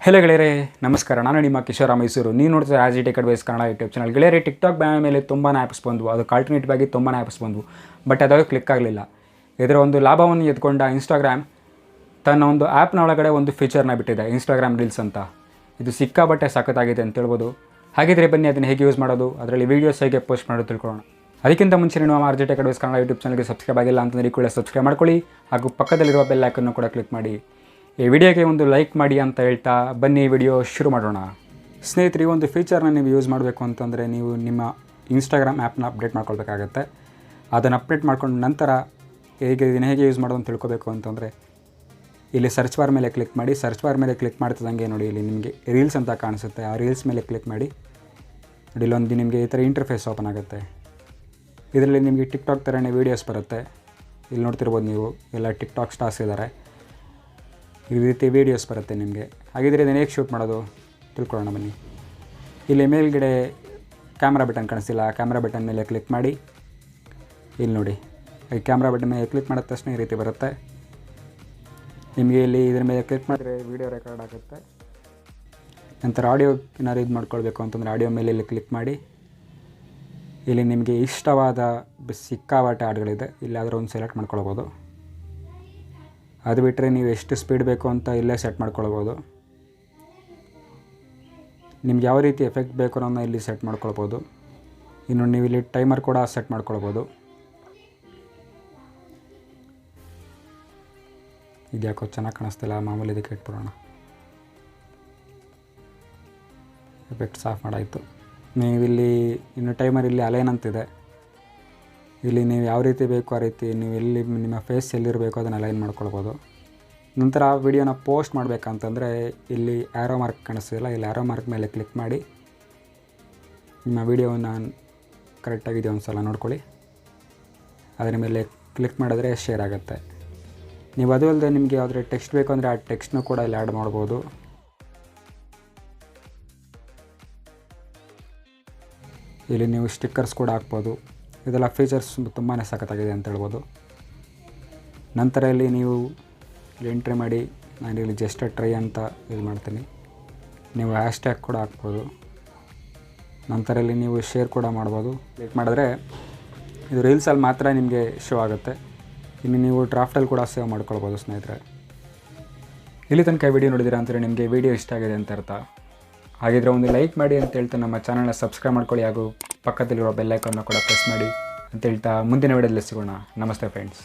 Hello ಗೆಳೆಯರೆ, ನಮಸ್ಕಾರ. ನಾನು ನಿಮ್ಮ ಕಿಶೋರ ಮೈಸೂರು. ನೀವು ನೋಡ್ತೀರಾ as it advice Kannada YouTube channel. ಗೆಳೆಯರೆ, ಟಿಕ್ಟಾಕ್ ಬ್ಯಾನ್ ಮೇಲೆ ತುಂಬಾ ಆ್ಯಪ್ಸ್ ಬಂದವು. ಅದು ಆಲ್ಟರ್ನೇಟಿವ್ ಆಗಿ ತುಂಬಾ ಆ್ಯಪ್ಸ್ ಬಂದವು. ಬಟ್ ಅದಾಗ ಕ್ಲಿಕ್ ಆಗಲಿಲ್ಲ. ಇದರ ಒಂದು ಲಾಭವನ್ನು ಎತ್ಕೊಂಡ ಇನ್ಸ್ಟಾಗ್ರಾಮ್ ತನ್ನ ಒಂದು ಆ್ಯಪ್ನ ಒಳಗಡೆ ಒಂದು ಫೀಚರ್ನ ಬಿಟ್ಟಿದೆ, ಇನ್ಸ್ಟಾಗ್ರಾಮ್ ರೀಲ್ಸ್ ಅಂತ. ಇದು ಸಿಕ್ಕಾಬಟ್ಟೆ ಸಖತ್ತಾಗಿದೆ ಅಂತ ಹೇಳ್ಬೋದು. ಹಾಗಿದ್ರೆ ಬನ್ನಿ ಅದನ್ನು ಹೇಗೆ ಯೂಸ್ ಮಾಡೋದು, ಅದರಲ್ಲಿ ವೀಡಿಯೋಸ್ ಹೇಗೆ ಪೋಸ್ಟ್ ಮಾಡೋದು ತಿಳ್ಕೊಳ್ಳೋಣ. ಅದಕ್ಕಿಂತ ಮುಂಚೆ ನೀವು R G tech advice Kannada YouTube ಚಾನಲ್ಗೆ ಸಬ್ಸ್ಕ್ರೈಬ್ ಆಗಿಲ್ಲ ಅಂತಂದರೆ ಕೂಡ ಸಬ್ಸ್ಕ್ರೈಬ್ ಮಾಡ್ಕೊಳ್ಳಿ, ಹಾಗೂ ಪಕ್ಕದಲ್ಲಿರುವ ಬೆಲ್ ಐಕನ್ನು ಕೂಡ ಕ್ಲಿಕ್ ಮಾಡಿ. ಈ ವಿಡಿಯೋಗೆ ಒಂದು ಲೈಕ್ ಮಾಡಿ ಅಂತ ಹೇಳ್ತಾ ಬನ್ನಿ ವಿಡಿಯೋ ಶುರು ಮಾಡೋಣ. ಸ್ನೇಹಿತರೆ, ಈ ಒಂದು ಫೀಚರ್ನ ನೀವು ಯೂಸ್ ಮಾಡಬೇಕು ಅಂತಂದರೆ ನೀವು ನಿಮ್ಮ ಇನ್ಸ್ಟಾಗ್ರಾಮ್ ಆ್ಯಪ್ನ ಅಪ್ಡೇಟ್ ಮಾಡ್ಕೊಳ್ಬೇಕಾಗತ್ತೆ. ಅದನ್ನು ಅಪ್ಡೇಟ್ ಮಾಡ್ಕೊಂಡು ನಂತರ ಹೇಗೆ ಯೂಸ್ ಮಾಡೋದು ಅಂತ ತಿಳ್ಕೊಬೇಕು ಅಂತಂದರೆ ಇಲ್ಲಿ ಸರ್ಚ್ ಬಾರ್ ಮೇಲೆ ಕ್ಲಿಕ್ ಮಾಡಿ. ಸರ್ಚ್ ಬಾರ್ ಮೇಲೆ ಕ್ಲಿಕ್ ಮಾಡ್ತಿದ್ದಂಗೆ ನೋಡಿ ಇಲ್ಲಿ ನಿಮಗೆ ರೀಲ್ಸ್ ಅಂತ ಕಾಣಿಸುತ್ತೆ. ಆ ರೀಲ್ಸ್ ಮೇಲೆ ಕ್ಲಿಕ್ ಮಾಡಿ. ನೋಡಿ ಇಲ್ಲೊಂದು ನಿಮಗೆ ಈ ಥರ ಇಂಟರ್ಫೇಸ್ ಓಪನ್ ಆಗುತ್ತೆ. ಇದರಲ್ಲಿ ನಿಮಗೆ ಟಿಕ್ಟಾಕ್ ಥರನೇ ವೀಡಿಯೋಸ್ ಬರುತ್ತೆ. ಇಲ್ಲಿ ನೋಡ್ತಿರ್ಬೋದು ನೀವು, ಎಲ್ಲ ಟಿಕ್ಟಾಕ್ ಸ್ಟಾರ್ಸ್ ಇದ್ದಾರೆ. ಈ ರೀತಿ ವೀಡಿಯೋಸ್ ಬರುತ್ತೆ ನಿಮಗೆ. ಹಾಗಿದ್ರೆ ಇದನ್ನು ಹೇಗೆ ಶೂಟ್ ಮಾಡೋದು ತಿಳ್ಕೊಳ್ಳೋಣ ಬನ್ನಿ. ಇಲ್ಲಿ ಮೇಲ್ಗಡೆ ಕ್ಯಾಮ್ರಾ ಬಟನ್ ಕಾಣಿಸ್ತಿಲ್ಲ, ಆ ಕ್ಯಾಮ್ರಾ ಬಟನ್ ಮೇಲೆ ಕ್ಲಿಕ್ ಮಾಡಿ. ಇಲ್ಲಿ ನೋಡಿ, ಈ ಕ್ಯಾಮ್ರಾ ಬಟನ್ ಮೇಲೆ ಕ್ಲಿಕ್ ಮಾಡಿದ ತಕ್ಷಣ ಈ ರೀತಿ ಬರುತ್ತೆ. ನಿಮಗೆ ಇಲ್ಲಿ ಇದರ ಮೇಲೆ ಕ್ಲಿಕ್ ಮಾಡಿದ್ರೆ ವೀಡಿಯೋ ರೆಕಾರ್ಡ್ ಆಗುತ್ತೆ. ನಂತರ ಆಡಿಯೋ ಏನಾದ್ರು ಇದು ಮಾಡ್ಕೊಳ್ಬೇಕು ಅಂತಂದರೆ ಆಡಿಯೋ ಮೇಲೆ ಇಲ್ಲಿ ಕ್ಲಿಕ್ ಮಾಡಿ. ಇಲ್ಲಿ ನಿಮಗೆ ಇಷ್ಟವಾದ ಸಿಕ್ಕಾಪಟ್ಟೆ ಹಾಡುಗಳಿದೆ, ಇಲ್ಲಾದರೂ ಒಂದು ಸೆಲೆಕ್ಟ್ ಮಾಡ್ಕೊಳ್ಬೋದು. ಅದು ಬಿಟ್ಟರೆ ನೀವು ಎಷ್ಟು ಸ್ಪೀಡ್ ಬೇಕು ಅಂತ ಇಲ್ಲೇ ಸೆಟ್ ಮಾಡ್ಕೊಳ್ಬೋದು. ನಿಮ್ಗೆ ಯಾವ ರೀತಿ ಎಫೆಕ್ಟ್ ಬೇಕು ಅನ್ನೋದನ್ನ ಇಲ್ಲಿ ಸೆಟ್ ಮಾಡ್ಕೊಳ್ಬೋದು. ಇನ್ನು ನೀವು ಇಲ್ಲಿ ಟೈಮರ್ ಕೂಡ ಸೆಟ್ ಮಾಡ್ಕೊಳ್ಬೋದು. ಇದ್ಯಾಕೋ ಚೆನ್ನಾಗಿ ಕಾಣಿಸ್ತಿಲ್ಲ, ಮಾಮೂಲಿ ಇದಕ್ಕೆ ಇಟ್ಬಿಡೋಣ. Effects of ಮಾಡಾಯಿತು. ನೀವಿಲ್ಲಿ ಇನ್ನು ಟೈಮರ್ ಇಲ್ಲಿ ಅಲೈನ್ ಅಂತಿದೆ. ಇಲ್ಲಿ ನೀವು ಯಾವ ರೀತಿ ಬೇಕು ಆ ರೀತಿ ನೀವು ಎಲ್ಲಿ ನಿಮ್ಮ ಫೇಸ್ ಎಲ್ಲಿರಬೇಕು ಅದನ್ನು ಅಲೈನ್ ಮಾಡ್ಕೊಳ್ಬೋದು. ನಂತರ ಆ ವಿಡಿಯೋನ ಪೋಸ್ಟ್ ಮಾಡಬೇಕಂತಂದರೆ ಇಲ್ಲಿ ಆ್ಯರೋ ಮಾರ್ಕ್ ಕಾಣಿಸ್ತಿಲ್ಲ, ಇಲ್ಲಿ ಆ್ಯರೋ ಮಾರ್ಕ್ ಮೇಲೆ ಕ್ಲಿಕ್ ಮಾಡಿ ನಿಮ್ಮ ವಿಡಿಯೋನ ಕರೆಕ್ಟಾಗಿದೆ ಒಂದು ಸಲ ನೋಡ್ಕೊಳ್ಳಿ. ಅದರ ಮೇಲೆ ಕ್ಲಿಕ್ ಮಾಡಿದ್ರೆ ಶೇರ್ ಆಗುತ್ತೆ. ನೀವು ಅದು ಅಲ್ಲದೆ ನಿಮಗೆ ಯಾವುದೇ ಟೆಕ್ಸ್ಟ್ ಬೇಕು ಅಂದರೆ ಆ ಟೆಕ್ಸ್ಟ್ನೂ ಕೂಡ ಇಲ್ಲಿ ಆ್ಯಡ್ ಮಾಡ್ಬೋದು. ಇಲ್ಲಿ ನೀವು ಸ್ಟಿಕ್ಕರ್ಸ್ ಕೂಡ ಹಾಕ್ಬೋದು. ಇದೆಲ್ಲ ಫೀಚರ್ಸ್ ತುಂಬಾ ಸಖತ್ತಾಗಿದೆ ಅಂತ ಹೇಳ್ಬೋದು. ನಂತರ ಇಲ್ಲಿ ನೀವು ಇಲ್ಲಿ ಎಂಟ್ರಿ ಮಾಡಿ. ನಾನು ಇಲ್ಲಿ ಜಸ್ಟ್ ಟ್ರೈ ಅಂತ ಇದು ಮಾಡ್ತೀನಿ. ನೀವು ಹ್ಯಾಶ್ಟ್ಯಾಗ್ ಕೂಡ ಹಾಕ್ಬೋದು. ನಂತರ ಇಲ್ಲಿ ನೀವು ಶೇರ್ ಕೂಡ ಮಾಡ್ಬೋದು. ಕ್ಲಿಕ್ ಮಾಡಿದ್ರೆ ಇದು ರೀಲ್ಸಲ್ಲಿ ಮಾತ್ರ ನಿಮಗೆ ಶೋ ಆಗುತ್ತೆ. ಇನ್ನು ನೀವು ಡ್ರಾಫ್ಟಲ್ಲಿ ಕೂಡ ಸೇವ್ ಮಾಡ್ಕೊಳ್ಬೋದು ಸ್ನೇಹಿತರೆ. ಇಲ್ಲಿ ತನಕ ವಿಡಿಯೋ ನೋಡಿದ್ದೀರಾ ಅಂದರೆ ನಿಮಗೆ ವಿಡಿಯೋ ಇಷ್ಟ ಆಗಿದೆ ಅಂತ ಅರ್ಥ. ಹಾಗಿದ್ರೆ ಒಂದು ಲೈಕ್ ಮಾಡಿ ಅಂತ ಹೇಳ್ತಾ ನಮ್ಮ ಚಾನಲ್ನ ಸಬ್ಸ್ಕ್ರೈಬ್ ಮಾಡ್ಕೊಳ್ಳಿ, ಹಾಗೂ ಪಕ್ಕದಲ್ಲಿರೋ ಬೆಲ್ ಐಕಾನ್ನ ಕೂಡ ಪ್ರೆಸ್ ಮಾಡಿ ಅಂತ ಹೇಳ್ತಾ ಮುಂದಿನ ವಿಡಿಯೋದಲ್ಲಿ ಸಿಗೋಣ. ನಮಸ್ತೆ ಫ್ರೆಂಡ್ಸ್.